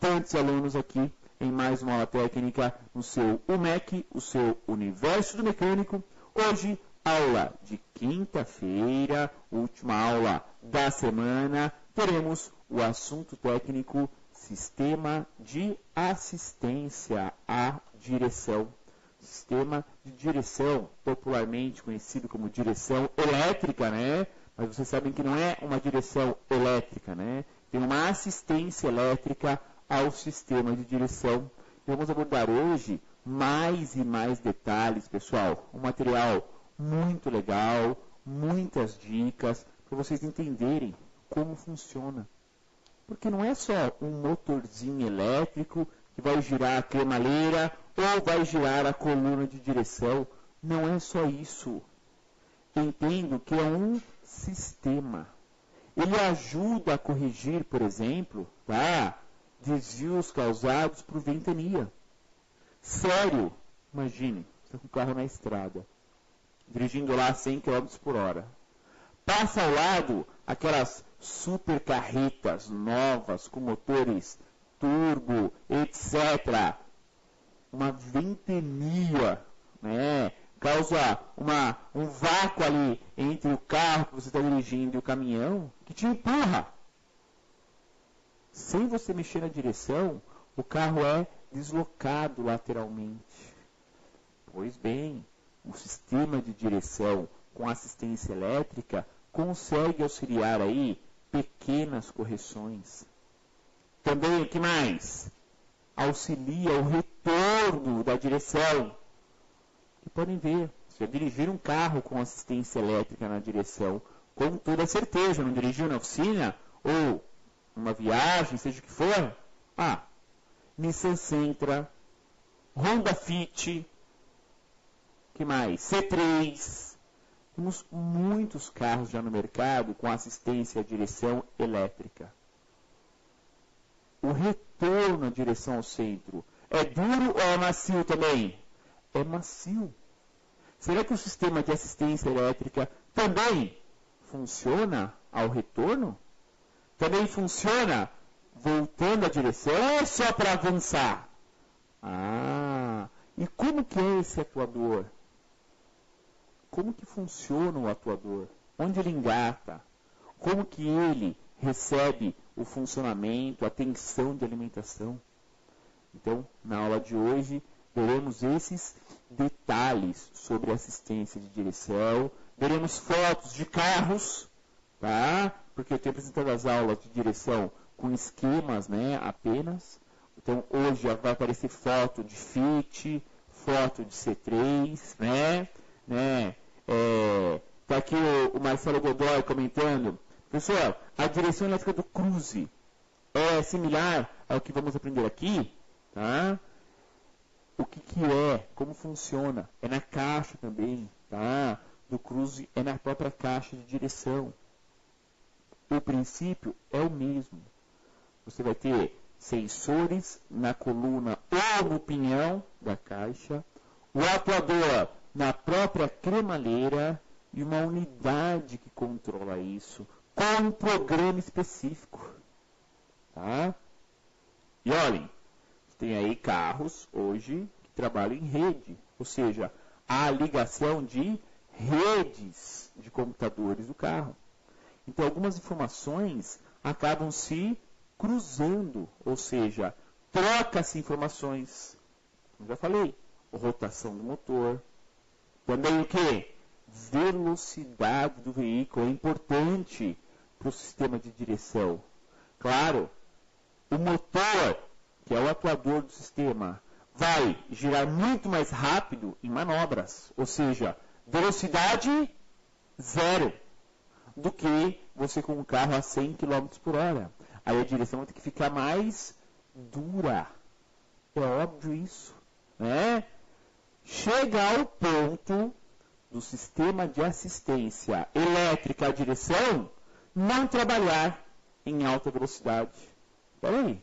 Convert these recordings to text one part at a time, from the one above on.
tantos alunos aqui em mais uma aula técnica no seu UMEC, o seu Universo do Mecânico. Hoje, aula de quinta-feira, última aula da semana, teremos o assunto técnico Sistema de Assistência à Direção. Sistema de direção, popularmente conhecido como direção elétrica, né? Mas vocês sabem que não é uma direção elétrica, né? Tem uma assistência elétrica ao sistema de direção. E vamos abordar hoje mais e mais detalhes, pessoal. Um material muito legal, muitas dicas para vocês entenderem como funciona. Porque não é só um motorzinho elétrico que vai girar a cremaleira ou vai girar a coluna de direção. Não é só isso. Entendo que é um sistema. Ele ajuda a corrigir, por exemplo, desvios causados por ventania. Sério, imagine, você está com o carro na estrada, dirigindo lá a 100 km por hora. Passa ao lado aquelas super carretas novas com motores turbo, etc. Uma ventania, né? Causa um vácuo ali entre o carro que você está dirigindo e o caminhão que te empurra. Sem você mexer na direção, o carro é deslocado lateralmente. Pois bem, o sistema de direção com assistência elétrica consegue auxiliar aí pequenas correções. Também, o que mais? Auxilia o retorno da direção. E podem ver, se dirigir um carro com assistência elétrica na direção, com toda certeza, não dirigiu na oficina, ou uma viagem, seja o que for, Nissan Sentra, Honda Fit, que mais? C3. Temos muitos carros já no mercado com assistência à direção elétrica. O retorno à direção ao centro é duro ou é macio também? É macio. Será que o sistema de assistência elétrica também funciona ao retorno? Também funciona voltando à direção ou é só para avançar? E como que é esse atuador? Como que funciona o atuador? Onde ele engata? Como que ele recebe o funcionamento, a tensão de alimentação? Então, na aula de hoje, veremos esses detalhes sobre assistência de direção, veremos fotos de carros, porque eu tenho apresentado as aulas de direção com esquemas, né, apenas. Então, hoje vai aparecer foto de Fit, foto de C3, né? Tá aqui o Marcelo Godoy comentando. Pessoal, a direção elétrica do Cruze é similar ao que vamos aprender aqui, tá? O que é, como funciona, é na caixa também, tá? Do Cruze é na própria caixa de direção. O princípio é o mesmo. Você vai ter sensores na coluna ou no pinhão da caixa, o atuador na própria cremaleira e uma unidade que controla isso com um programa específico. Tá? E olhem, tem aí carros hoje que trabalham em rede, ou seja, a ligação de redes de computadores do carro. Então, algumas informações acabam se cruzando, ou seja, troca-se informações. Como já falei, rotação do motor. Também o que? Velocidade do veículo é importante para o sistema de direção. Claro, o motor, que é o atuador do sistema, vai girar muito mais rápido em manobras, ou seja, velocidade zero, do que você com um carro a 100 km por hora. Aí a direção vai ter que ficar mais dura. É óbvio isso, né? Chega ao ponto do sistema de assistência elétrica à direção não trabalhar em alta velocidade. Peraí,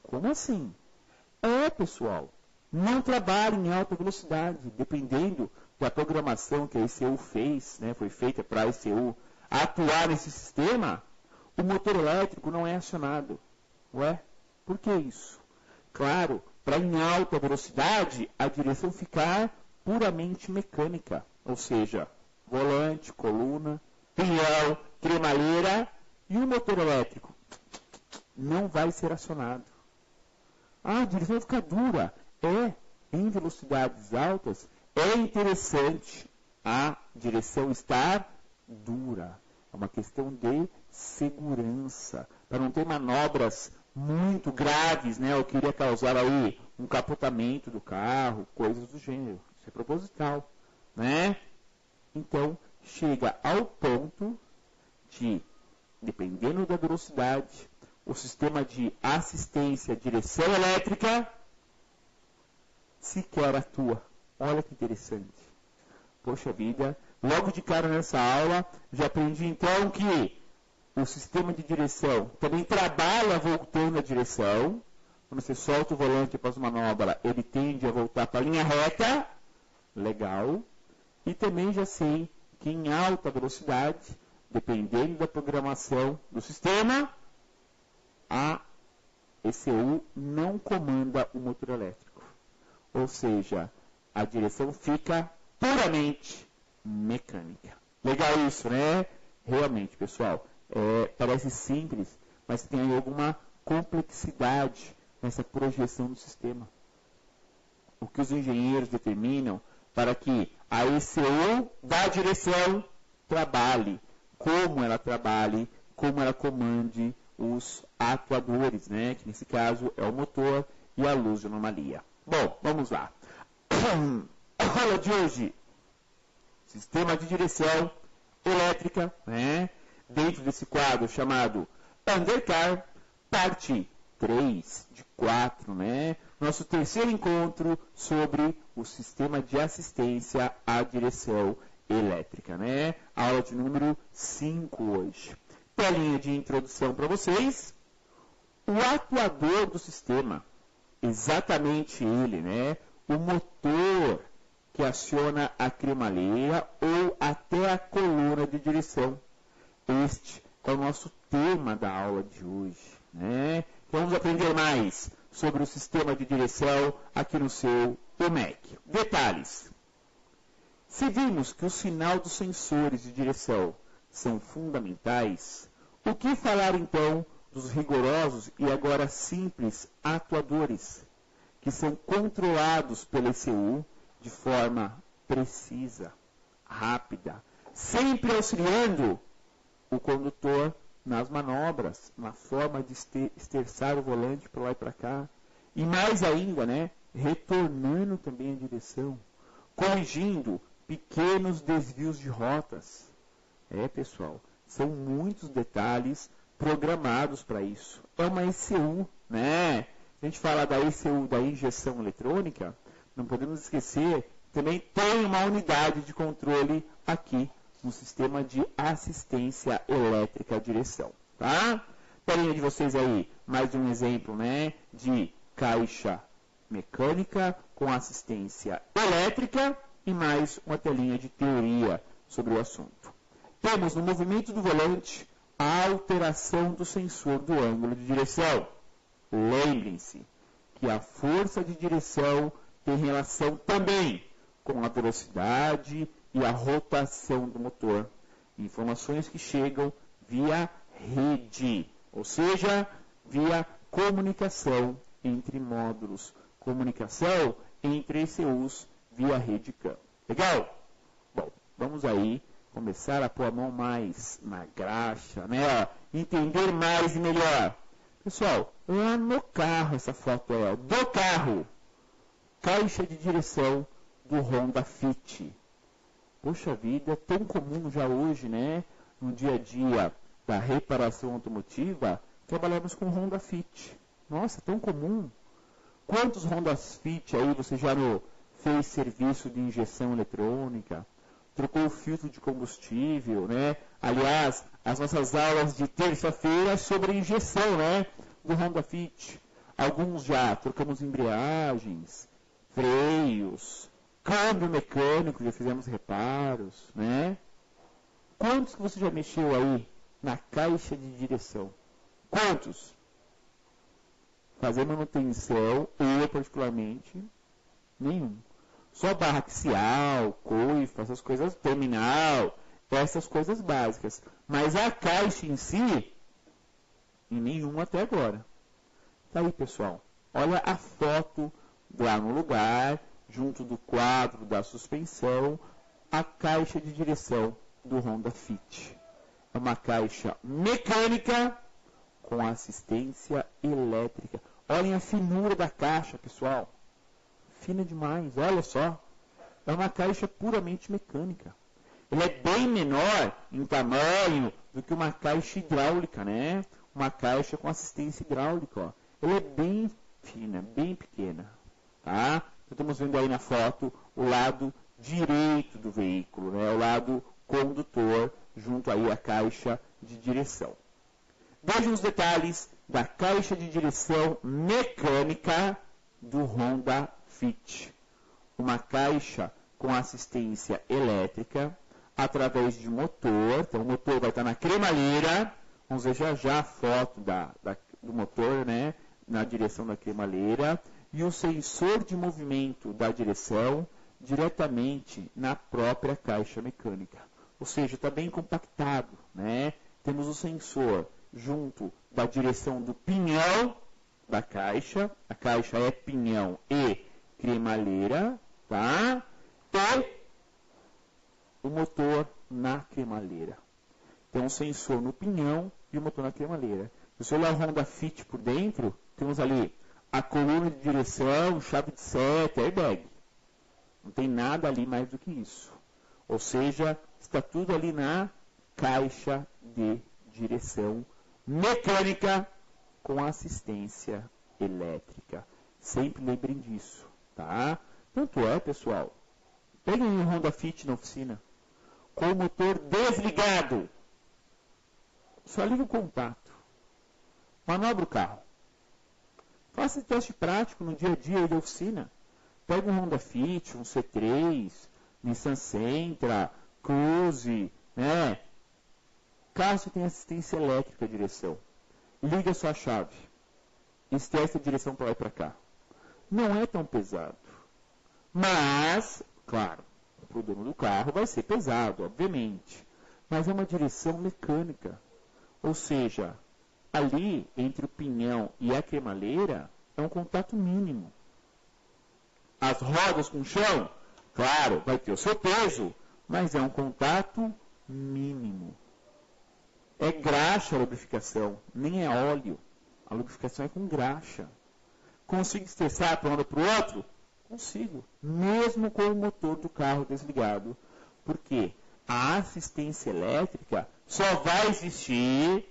como assim? Pessoal, não trabalha em alta velocidade, dependendo da programação que a ECU fez, né, foi feita para a ECU atuar nesse sistema, o motor elétrico não é acionado. Ué, Por que isso? Claro, para em alta velocidade a direção ficar puramente mecânica, ou seja, volante, coluna, pinhão, cremaleira e o motor elétrico não vai ser acionado. A direção fica dura. Em velocidades altas, é interessante a direção estar dura. É uma questão de segurança, para não ter manobras muito graves, né? O que iria causar aí um capotamento do carro, coisas do gênero. Isso é proposital, né? Então, chega ao ponto de, dependendo da velocidade, o sistema de assistência, direção elétrica, sequer atua. Olha que interessante. Poxa vida, logo de cara nessa aula, já aprendi então que o sistema de direção também trabalha voltando a direção. Quando você solta o volante após uma manobra, ele tende a voltar para a linha reta. Legal. E também já sei que em alta velocidade, dependendo da programação do sistema, a ECU não comanda o motor elétrico. Ou seja, a direção fica puramente mecânica. Legal isso, né? Realmente, pessoal, parece simples, mas tem alguma complexidade nessa projeção do sistema. O que os engenheiros determinam para que a ECU da direção trabalhe, como ela trabalhe, como ela comande os atuadores, né? Que nesse caso é o motor e a luz de anomalia. Bom, vamos lá. A aula de hoje, sistema de direção elétrica, né? Dentro desse quadro chamado Undercar, parte 3 de 4, né? Nosso terceiro encontro sobre o sistema de assistência à direção elétrica, né? Aula de número 5 hoje. Telinha de introdução para vocês. O atuador do sistema, exatamente ele, né? O motor que aciona a cremaleira ou até a coluna de direção. Este é o nosso tema da aula de hoje, né? Então vamos aprender mais sobre o sistema de direção aqui no seu EMEC. Detalhes. Se vimos que o sinal dos sensores de direção são fundamentais, o que falar então dos rigorosos e agora simples atuadores, que são controlados pela ECU de forma precisa, rápida, sempre auxiliando o condutor nas manobras, na forma de esterçar o volante para lá e para cá, e mais ainda, né, retornando também a direção, corrigindo pequenos desvios de rotas. Pessoal, são muitos detalhes programados para isso. É uma ECU, né? A gente fala da ECU, da injeção eletrônica, não podemos esquecer, também tem uma unidade de controle aqui no sistema de assistência elétrica à direção, tá? Telinha de vocês aí, mais um exemplo, né, de caixa mecânica com assistência elétrica e mais uma telinha de teoria sobre o assunto. Temos no movimento do volante a alteração do sensor do ângulo de direção. Lembrem-se que a força de direção tem relação também com a velocidade e a rotação do motor. Informações que chegam via rede, ou seja, via comunicação entre módulos. Comunicação entre ECUs via rede CAN. Legal? Bom, vamos aí começar a pôr a mão mais na graxa, né? Entender mais e melhor. Pessoal, lá no carro, essa foto é do carro. Caixa de direção do Honda Fit. Poxa vida, é tão comum já hoje, né? No dia a dia da reparação automotiva, trabalhamos com Honda Fit. Nossa, tão comum. Quantos Honda Fit aí você já fez serviço de injeção eletrônica? Trocou o filtro de combustível, né? Aliás, as nossas aulas de terça-feira sobre injeção, né? Do Honda Fit. Alguns já trocamos embreagens, freios, câmbio mecânico, já fizemos reparos, né? Quantos que você já mexeu aí na caixa de direção? Quantos? fazer manutenção, eu particularmente, nenhum. Só barra axial, coifa, essas coisas, terminal, essas coisas básicas. Mas a caixa em si, em nenhum até agora. Tá aí, pessoal. Olha a foto lá no lugar, junto do quadro da suspensão, a caixa de direção do Honda Fit. É uma caixa mecânica com assistência elétrica. Olhem a finura da caixa, pessoal. Fina demais, olha só. É uma caixa puramente mecânica. Ela é bem menor em tamanho do que uma caixa hidráulica, né? Uma caixa com assistência hidráulica, ó. Ela é bem fina, bem pequena, tá? Estamos vendo aí na foto o lado direito do veículo, né? O lado condutor, junto aí à caixa de direção. Vejam os detalhes da caixa de direção mecânica do Honda Fit. Uma caixa com assistência elétrica através de motor. Então o motor vai estar na cremalheira. Vamos ver já a foto do motor, né? Na direção da cremalheira. E o sensor de movimento da direção diretamente na própria caixa mecânica. Ou seja, está bem compactado, né? Temos o sensor junto da direção do pinhão da caixa. A caixa é pinhão e cremalheira, tá? E o motor na cremalheira. Tem um sensor no pinhão e o motor na cremalheira. Se você olhar o Honda Fit por dentro, temos ali a coluna de direção, chave de seta, airbag. Não tem nada ali mais do que isso. Ou seja, está tudo ali na caixa de direção mecânica com assistência elétrica. Sempre lembrem disso, tá? Tanto é, pessoal, peguem um Honda Fit na oficina com o motor desligado. Só liga o contato. Manobra o carro. Faça esse teste prático no dia a dia da oficina. Pega um Honda Fit, um C3, Nissan Sentra, Cruze, né? Carro que tem assistência elétrica à direção. Liga a sua chave. Esquece a direção para lá e para cá. Não é tão pesado. Mas, claro, para o dono do carro vai ser pesado, obviamente. Mas é uma direção mecânica. Ou seja, ali entre o pinhão e a cremalheira é um contato mínimo. As rodas com o chão, claro, vai ter o seu peso, mas é um contato mínimo. É graxa a lubrificação, nem é óleo. A lubrificação é com graxa. Consigo estressar para um lado para o outro? Consigo, mesmo com o motor do carro desligado. Porque a assistência elétrica só vai existir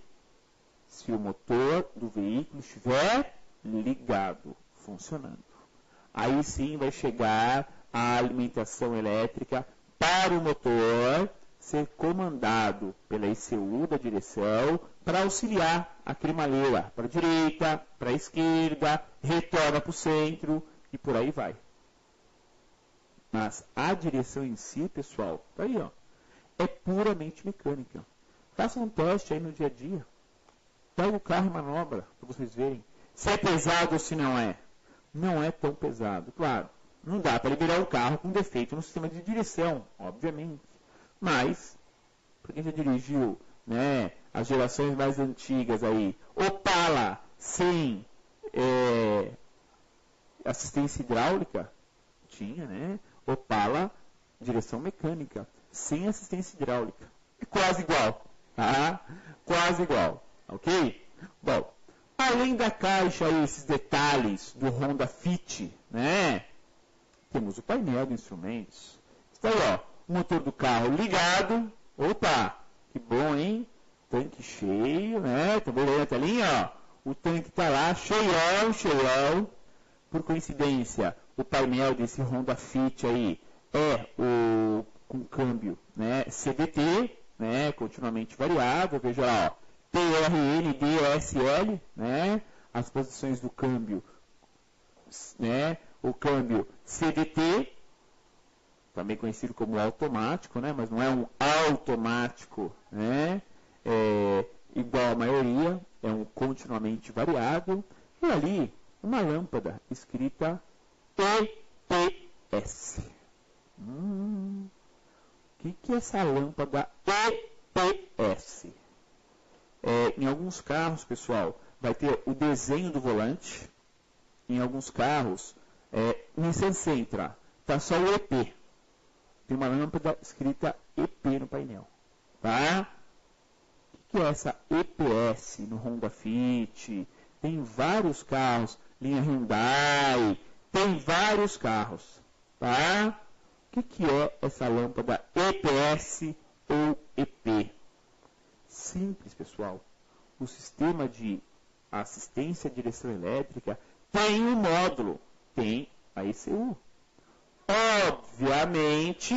se o motor do veículo estiver ligado, funcionando. Aí sim vai chegar a alimentação elétrica para o motor ser comandado pela ECU da direção para auxiliar a cremalheira para a direita, para a esquerda, retorna para o centro e por aí vai. Mas a direção em si, pessoal, tá aí, ó, é puramente mecânica. Faça um teste aí no dia a dia. Pega o carro e manobra para vocês verem se é pesado ou se não é. Não é tão pesado, claro. Não dá para liberar o carro com defeito no sistema de direção, obviamente. Mas, para quem já dirigiu, né, as gerações mais antigas aí, Opala sem assistência hidráulica, tinha, né? Opala, direção mecânica, sem assistência hidráulica. É quase igual, tá? Quase igual, ok? Bom, além da caixa aí, esses detalhes do Honda Fit, né? Temos o painel de instrumentos. Está aí, ó, o motor do carro ligado. Opa, que bom, hein? Tanque cheio, né? Tá vendo aí na telinha, ó? O tanque tá lá, cheião, cheião. Por coincidência, o painel desse Honda Fit aí é o com câmbio, né? CVT, né? Continuamente variável. Veja lá, ó. TRN, DSL, né? As posições do câmbio, né? O câmbio CVT, também conhecido como automático, né? Mas não é um automático, né? Igual a maioria, é um continuamente variável. E ali, uma lâmpada escrita EPS. O que é essa lâmpada EPS? Em alguns carros, pessoal, vai ter o desenho do volante. Em alguns carros, Nissan Sentra, está só o EP. Tem uma lâmpada escrita EP no painel. Tá? O que é essa EPS no Honda Fit? Tem vários carros, linha Hyundai, tem vários carros. Tá? O que é essa lâmpada EPS ou EP? Simples, pessoal. O sistema de assistência à direção elétrica tem um módulo, tem a ECU. Obviamente,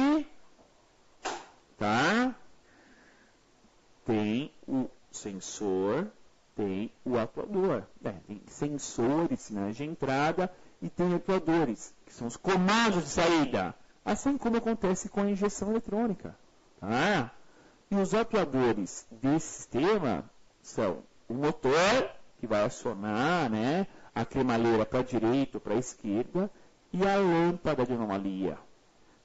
tá? Tem o sensor, tem o atuador. Tem sensores, sinais de entrada e tem atuadores, que são os comandos de saída. Assim como acontece com a injeção eletrônica. Tá? E os atuadores desse sistema são o motor, que vai acionar, né, a cremalheira para a direita ou para a esquerda, e a lâmpada de anomalia.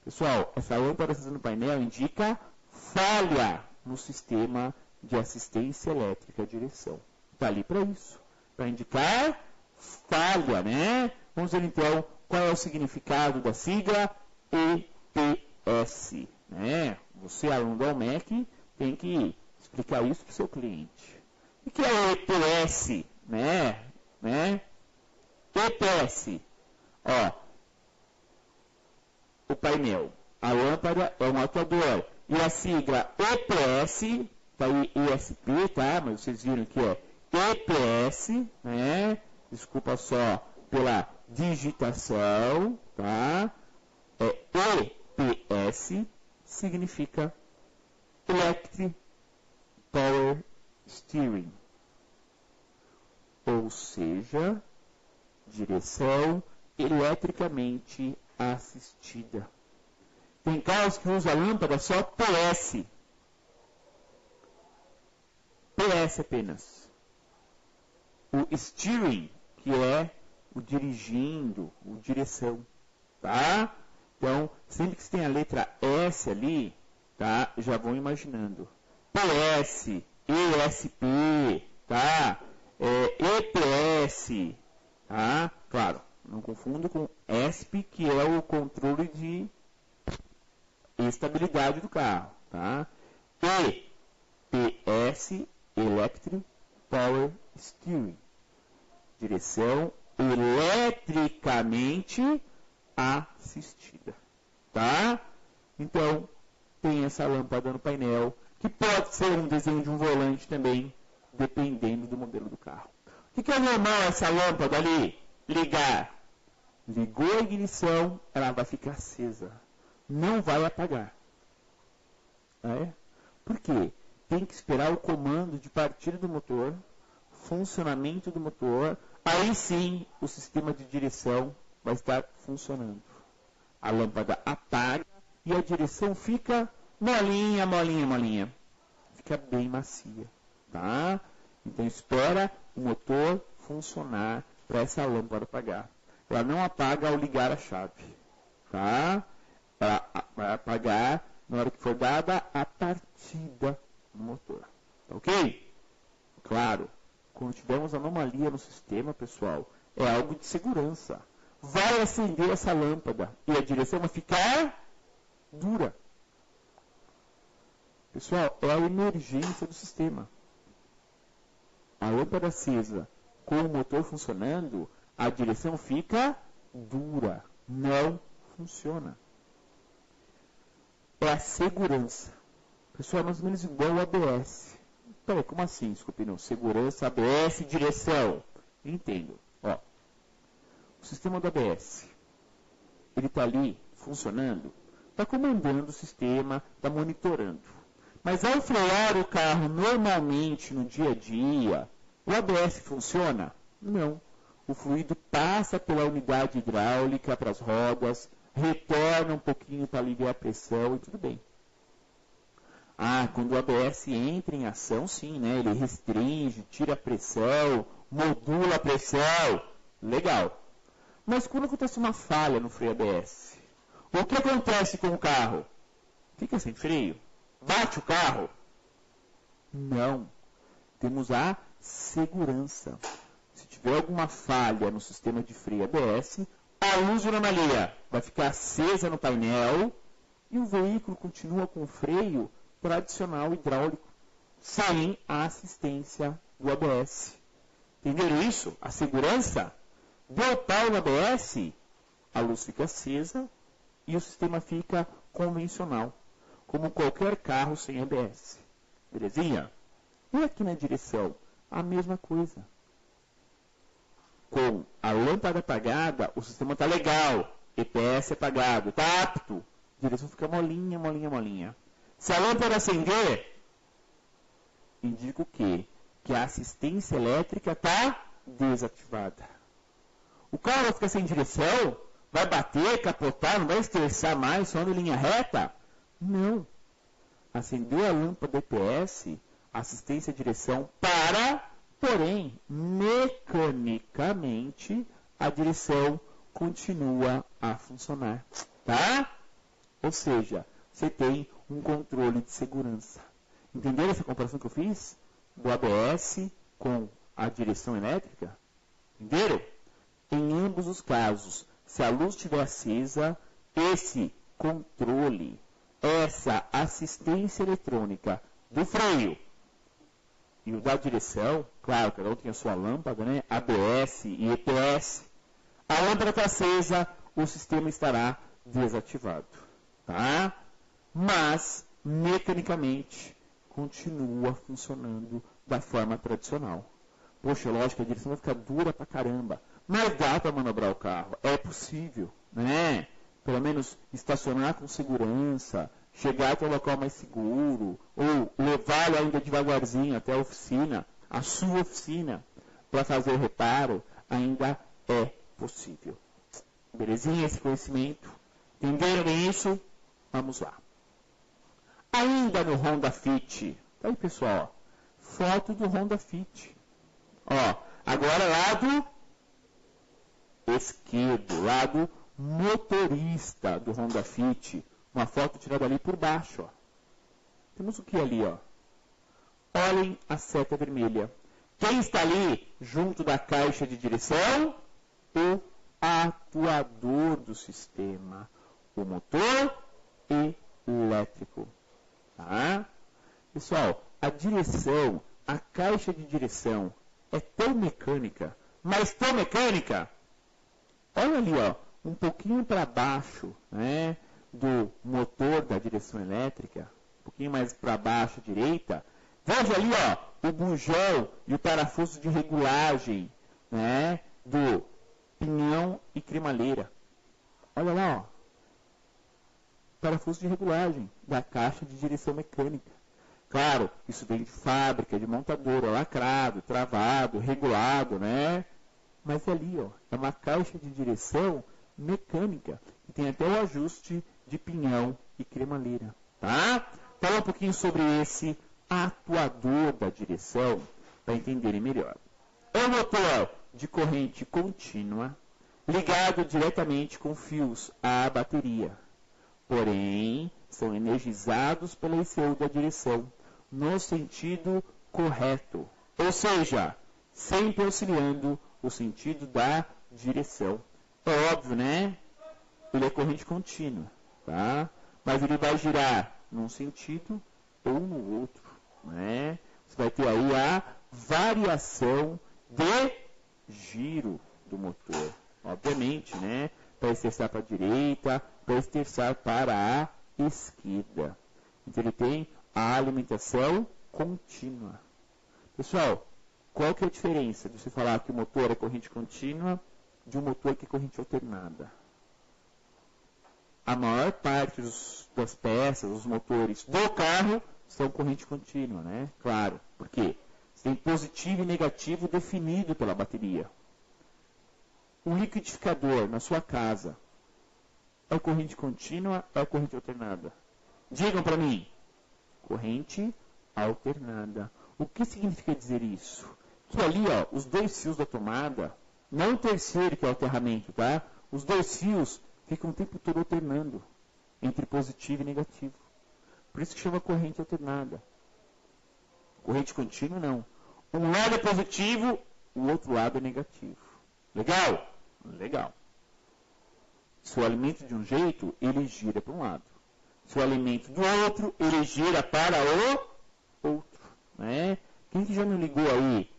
Pessoal, essa lâmpada acesa no painel indica falha no sistema de assistência elétrica à direção. Está ali para isso, para indicar falha, né? Vamos ver então qual é o significado da sigla EPS, né? Você, aluno da UMEC, tem que explicar isso para o seu cliente. O que é o EPS? Né? EPS. Ó, o painel. A lâmpada é um atuador. E a sigla EPS, tá aí ESP, tá? Mas vocês viram que é EPS, né? Desculpa só pela digitação, tá? EPS significa Electric Power Steering, ou seja, direção eletricamente assistida. Tem carros que usam a lâmpada só PS. PS apenas. O steering, que é o dirigindo, o direção. Tá? Então, sempre que você tem a letra S ali, tá? Já vão imaginando. PS, ESP, tá? EPS, tá? Claro, não confunda com ESP, que é o controle de estabilidade do carro, tá? EPS, Electric Power Steering, direção eletricamente assistida, tá? Então, tem essa lâmpada no painel, que pode ser um desenho de um volante também, dependendo do modelo do carro. O que é normal essa lâmpada ali? Ligar. Ligou a ignição, ela vai ficar acesa. Não vai apagar. Por quê? Tem que esperar o comando de partida do motor, funcionamento do motor, aí sim o sistema de direção vai estar funcionando. A lâmpada apaga e a direção fica molinha, molinha, molinha. Fica bem macia, tá? Então espera o motor funcionar para essa lâmpada apagar. Ela não apaga ao ligar a chave, tá? Ela vai apagar na hora que for dada a partida do motor, tá ok? Claro, quando tivermos anomalia no sistema, pessoal, é algo de segurança. Vai acender essa lâmpada e a direção vai ficar dura. Pessoal, é a emergência do sistema. A lâmpada acesa com o motor funcionando, a direção fica dura. Não funciona. É a segurança. Pessoal, é mais ou menos igual ao ABS. Peraí, como assim? Desculpe, não. Segurança, ABS, direção. Entendo. Ó, o sistema do ABS, ele está ali funcionando, está comandando o sistema, está monitorando. Mas ao frear o carro normalmente no dia a dia, o ABS funciona? Não. O fluido passa pela unidade hidráulica para as rodas, retorna um pouquinho para aliviar a pressão e tudo bem. Quando o ABS entra em ação, sim, né? Ele restringe, tira a pressão, modula a pressão. Legal. Mas quando acontece uma falha no freio ABS, o que acontece com o carro? Fica sem freio? Bate o carro? Não. Temos a segurança. Se tiver alguma falha no sistema de freio ABS, a luz de anomalia vai ficar acesa no painel e o veículo continua com o freio tradicional hidráulico, sem a assistência do ABS. Entenderam isso? A segurança? Deu pau no ABS, a luz fica acesa e o sistema fica convencional, como qualquer carro sem ABS. Belezinha? E aqui na direção, a mesma coisa. Com a lâmpada apagada, o sistema está legal. EPS apagado, está apto. A direção fica molinha, molinha, molinha. Se a lâmpada acender, indica o quê? Que a assistência elétrica está desativada. O carro vai ficar sem direção? Vai bater, capotar, não vai estressar mais, só em linha reta? Não. Acendeu a lâmpada EPS, assistência à direção para, porém, mecanicamente, a direção continua a funcionar. Tá? Ou seja, você tem um controle de segurança. Entenderam essa comparação que eu fiz? Do ABS com a direção elétrica? Entenderam? Em ambos os casos, se a luz estiver acesa, esse controle, essa assistência eletrônica do freio e o da direção, claro, cada um tem a sua lâmpada, né? ABS e EPS. A lâmpada está acesa, o sistema estará desativado. Tá? Mas, mecanicamente, continua funcionando da forma tradicional. Poxa, lógico, a direção vai ficar dura pra caramba. Mas dá para manobrar o carro. É possível, né? Pelo menos estacionar com segurança, chegar até o local mais seguro, ou levá-lo ainda devagarzinho até a oficina, a sua oficina, para fazer o reparo, ainda é possível. Belezinha esse conhecimento? Entenderam bem isso? Vamos lá. Ainda no Honda Fit. Tá aí, pessoal. Foto do Honda Fit. Ó, agora lado esquerdo, lado motorista do Honda Fit. Uma foto tirada ali por baixo. Ó. Temos o que ali? Ó? Olhem a seta vermelha. Quem está ali junto da caixa de direção? O atuador do sistema. O motor elétrico. Tá? Pessoal, a direção, a caixa de direção é tão mecânica, mas tão mecânica. Olha ali, ó, um pouquinho para baixo, né, do motor da direção elétrica, um pouquinho mais para baixo à direita. Veja ali, ó, o bujão e o parafuso de regulagem, né, do pinhão e cremaleira. Olha lá, ó, parafuso de regulagem da caixa de direção mecânica. Claro, isso vem de fábrica, de montadora, lacrado, travado, regulado, né? Mas ali, ó, é uma caixa de direção mecânica, que tem até o ajuste de pinhão e cremaleira, tá? Fala um pouquinho sobre esse atuador da direção, para entenderem melhor. É um motor de corrente contínua, ligado diretamente com fios à bateria. Porém, são energizados pela ECU da direção, no sentido correto. Ou seja, sempre auxiliando o sentido da direção. É óbvio, né? Ele é corrente contínua, tá? Mas ele vai girar num sentido ou no outro, né? Você vai ter aí a variação de giro do motor. Obviamente, né? Para esterçar para a direita, para esterçar para a esquerda. Então ele tem a alimentação contínua. Pessoal, qual que é a diferença de você falar que o motor é corrente contínua de um motor que é corrente alternada? A maior parte das peças, os motores do carro, são corrente contínua, né? Claro, porque tem positivo e negativo definido pela bateria. O liquidificador na sua casa é corrente contínua ou é corrente alternada? Digam para mim. Corrente alternada. O que significa dizer isso? que ali, ó, os 2 fios da tomada, não o terceiro, que é o aterramento, tá? Os 2 fios ficam o tempo todo alternando entre positivo e negativo. Por isso que chama corrente alternada. Corrente contínua, não. Um lado é positivo, o outro lado é negativo. Legal? Legal. Se o alimento de um jeito, ele gira para um lado. Se o alimento do outro, ele gira para o outro. Né? Quem que já não ligou aí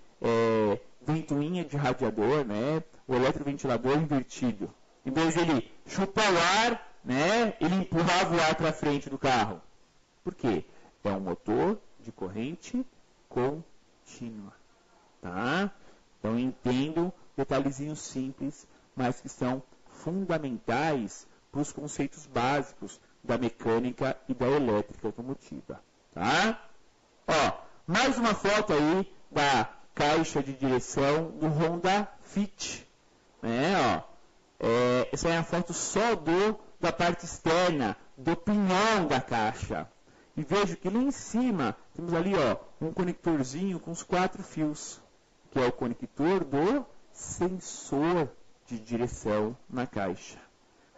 ventoinha de radiador, né? O eletroventilador invertido? Em vez de ele chupar o ar, né? Ele empurrava o ar para frente do carro. Por quê? É um motor de corrente contínua. Tá? Então entendam detalhezinhos simples, mas que são fundamentais para os conceitos básicos da mecânica e da elétrica automotiva. Tá? Ó, mais uma foto aí da caixa de direção do Honda Fit. Né, ó. Essa é a foto só da parte externa, do pinhão da caixa. E vejo que lá em cima temos ali, ó, um conectorzinho com os 4 fios, que é o conector do sensor de direção na caixa.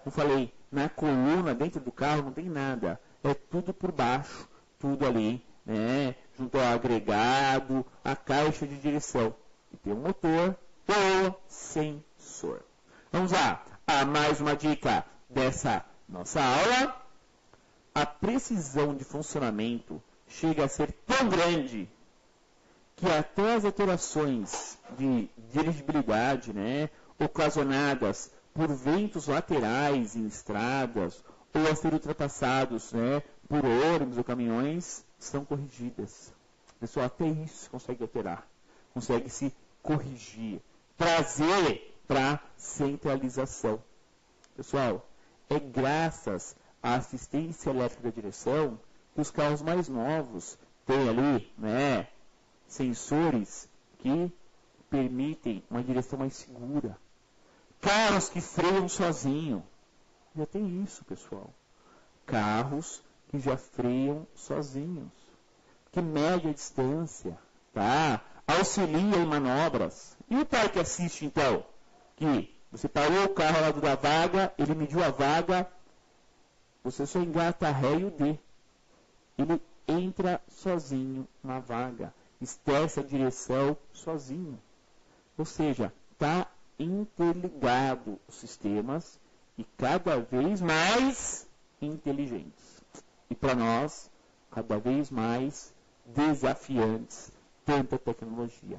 Como falei, na coluna dentro do carro não tem nada, é tudo por baixo, tudo ali, né, junto ao agregado, a caixa de direção. E tem um motor, o sensor. Vamos lá, a mais uma dica dessa nossa aula. A precisão de funcionamento chega a ser tão grande que até as alterações de dirigibilidade, né, ocasionadas por ventos laterais em estradas ou a ser ultrapassados, né, por ônibus ou caminhões, são corrigidas. Pessoal, até isso se consegue alterar, consegue se corrigir, trazer para centralização. Pessoal, é graças à assistência elétrica da direção que os carros mais novos têm ali, né, sensores que permitem uma direção mais segura. Carros que freiam sozinho. Já tem isso, pessoal. Carros que já freiam sozinhos. Que mede a distância, tá? Auxilia em manobras. E o pai que assiste, então? Que você parou o carro ao lado da vaga, ele mediu a vaga, você só engata a ré e o D. Ele entra sozinho na vaga. Exerce a direção sozinho. Ou seja, está interligado os sistemas e cada vez mais inteligentes. E para nós, cada vez mais desafiantes, tanta tecnologia.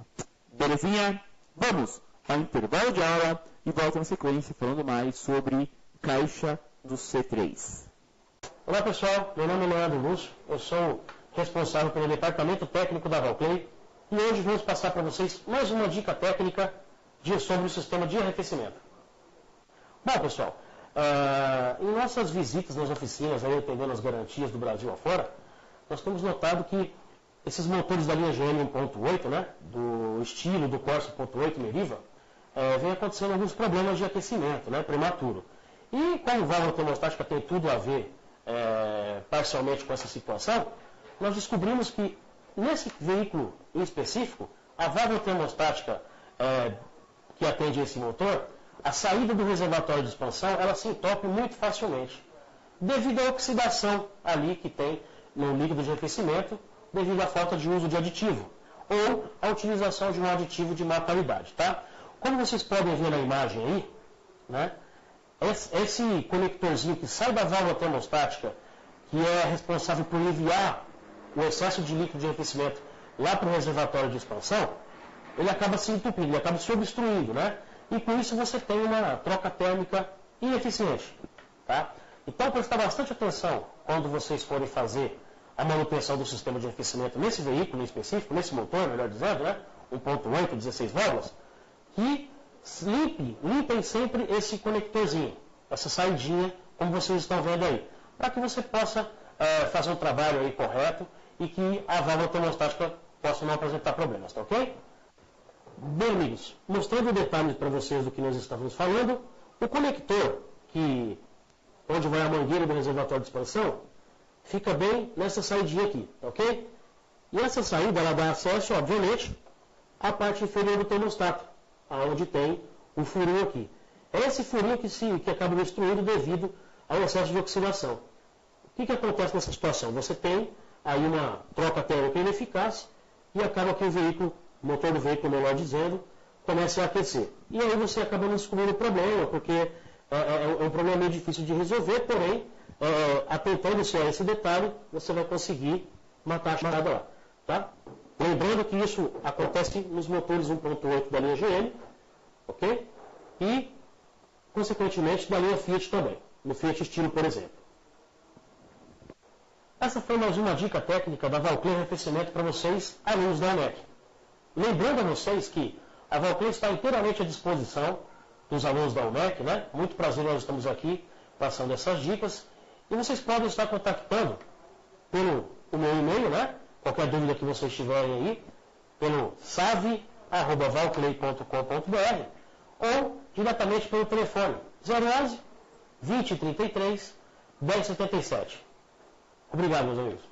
Belezinha? Vamos ao intervalo de aula e volto na sequência falando mais sobre caixa do C3. Olá pessoal, meu nome é Leandro Lúcio, eu sou responsável pelo departamento técnico da Valclay e hoje vamos passar para vocês mais uma dica técnica sobre o sistema de arrefecimento. Bom pessoal, em nossas visitas nas oficinas, aí, atendendo as garantias do Brasil afora, nós temos notado que esses motores da linha GM 1.8, né, do estilo do Corsa 1.8 Meriva, vem acontecendo alguns problemas de aquecimento, né, prematuro. E como válvula termostática tem tudo a ver parcialmente com essa situação, nós descobrimos que nesse veículo em específico, a válvula termostática que atende esse motor, a saída do reservatório de expansão, ela se entope muito facilmente, devido à oxidação ali que tem no líquido de arrefecimento, devido à falta de uso de aditivo, ou a utilização de um aditivo de má qualidade, tá? Como vocês podem ver na imagem aí, né, esse conectorzinho que sai da válvula termostática, que é responsável por enviar o excesso de líquido de arrefecimento lá para o reservatório de expansão, ele acaba se entupindo, ele acaba se obstruindo, né? E com isso você tem uma troca térmica ineficiente, tá? Então prestar bastante atenção quando vocês forem fazer a manutenção do sistema de arrefecimento nesse veículo em específico, nesse motor, melhor dizendo, né? 1.8, 16 válvulas, que limpem sempre esse conectorzinho, essa saidinha, como vocês estão vendo aí, para que você possa fazer um trabalho aí correto e que a válvula termostática possa não apresentar problemas, tá ok? Bem, amigos, mostrando detalhes para vocês do que nós estávamos falando, o conector, onde vai a mangueira do reservatório de expansão, fica bem nessa saidinha aqui, ok? E essa saída, ela dá acesso, obviamente, a parte inferior do termostato, onde tem o furinho aqui. É esse furinho que acaba destruindo devido ao excesso de oxidação. O que acontece nessa situação? Você tem aí uma troca térmica ineficaz e acaba que o motor do veículo, melhor dizendo, começa a aquecer. E aí você acaba não descobrindo o problema, porque é um problema meio difícil de resolver, porém, atentando-se a esse detalhe, você vai conseguir matar a charada lá. Tá? Lembrando que isso acontece nos motores 1.8 da linha GM, ok? E, consequentemente, da linha Fiat também, no Fiat Stilo, por exemplo. Essa foi mais uma dica técnica da Valclay Arrefecimento para vocês, alunos da UNEC. Lembrando a vocês que a Valclay está inteiramente à disposição dos alunos da UNEC, né? Muito prazer, nós estamos aqui passando essas dicas. E vocês podem estar contactando pelo meu e-mail, né? Qualquer dúvida que vocês tiverem aí, pelo save@valclay.com.br ou diretamente pelo telefone 011 2033 1077. Obrigado, meus amigos.